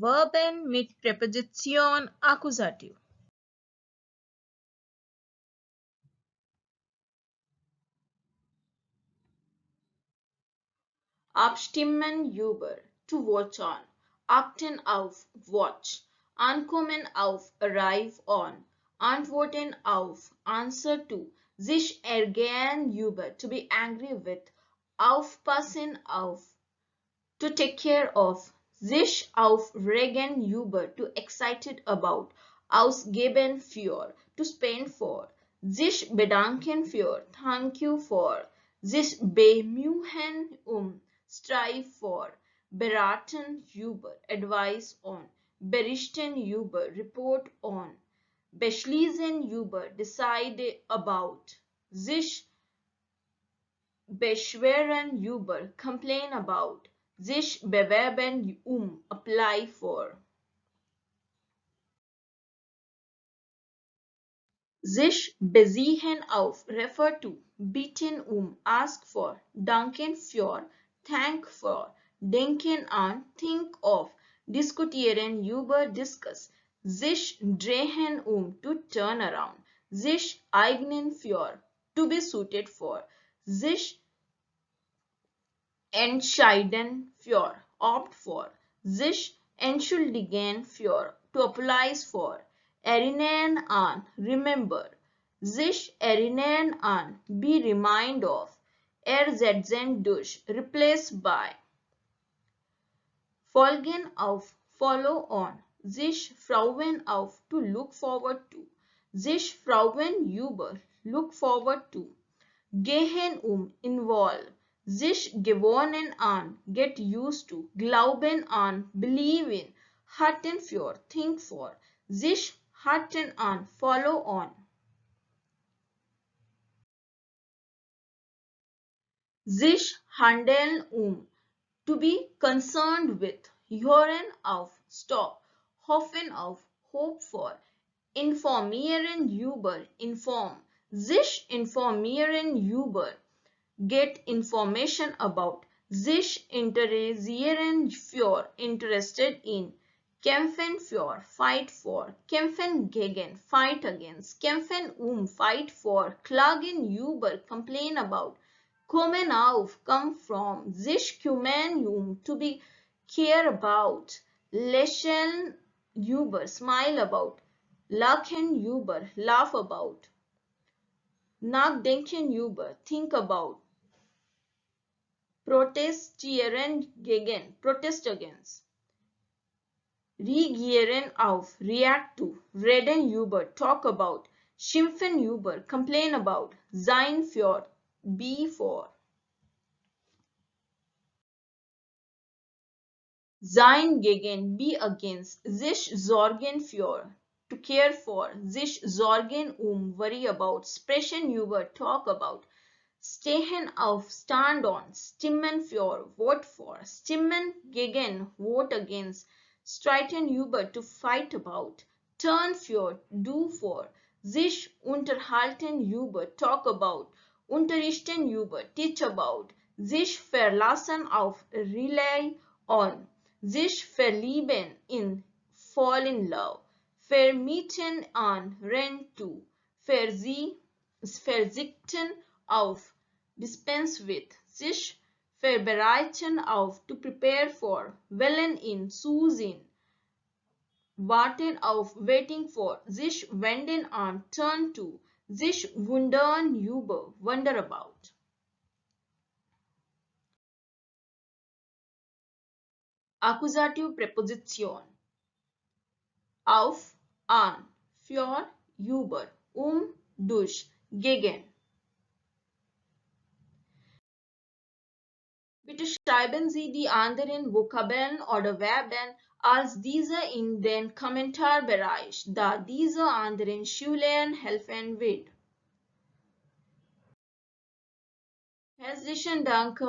Verben mit Präposition Akkusativ. Abstimmen über, to vote on, achten auf, watch, ankommen auf, arrive on, antworten auf, answer to, sich ärgern über, to be angry with, aufpassen auf, to take care of, sich aufregen über, to excited about, ausgeben für, to spend for, sich bedanken für, thank you for, sich bemühen strive for, beraten über, advise on, berichten über, report on, beschließen über, decide about, sich beschweren über, complain about, sich bewerben apply for. Sich beziehen auf, refer to, bitten ask for, danken für, thank for, denken an, think of, diskutieren über, discuss, sich drehen to turn around, sich eignen für, to be suited for, sich entscheiden für, opt for, sich entschuldigen für, to apologize for, erinnern an, remember, sich erinnern an, be reminded of, ersetzen durch, replace by, folgen auf, follow on, sich freuen auf, to look forward to, sich freuen über, look forward to, gehen involve, sich gewöhnen an, get used to, glauben an, believe in, halten für, think for, sich halten an, follow on. Sich handeln to be concerned with, hören auf, stop, hoffen auf, hope for, informieren über, inform, sich informieren über, get information about, sich interessieren für, interested in, kämpfen für, fight for, kämpfen gegen, fight against, kämpfen fight for, klagen über, complain about, kommen auf, come from, sich kümmern to be care about, lächeln über, smile about, lachen über, laugh about, nachdenken über, think about, protestieren gegen, protest against, reagieren auf, react to, reden über, talk about, schimpfen über, complain about, sein für, be for. Sein gegen, be against, sich sorgen für, to care for, sich sorgen worry about, sprechen über, talk about, stehen auf, stand on, stimmen für, vote for, stimmen gegen, vote against, streiten über, to fight about, turn für, do for, sich unterhalten über, talk about, unterrichten über, teach about, sich verlassen auf, rely on, sich verlieben in, fall in love, vermieten an, rent to, verzichten auf, dispense with, sich vorbereiten auf, to prepare for, wählen in, zusehen, warten auf, waiting for, sich wenden an, turn to, sich wundern über, wonder about. Akkusativpräposition. Auf, an, für, über, durch, gegen. Bitte schreiben Sie die anderen Vokabeln oder Verben als diese in den Kommentarbereich, da diese anderen Schülern helfen wird. Herzlichen Dank.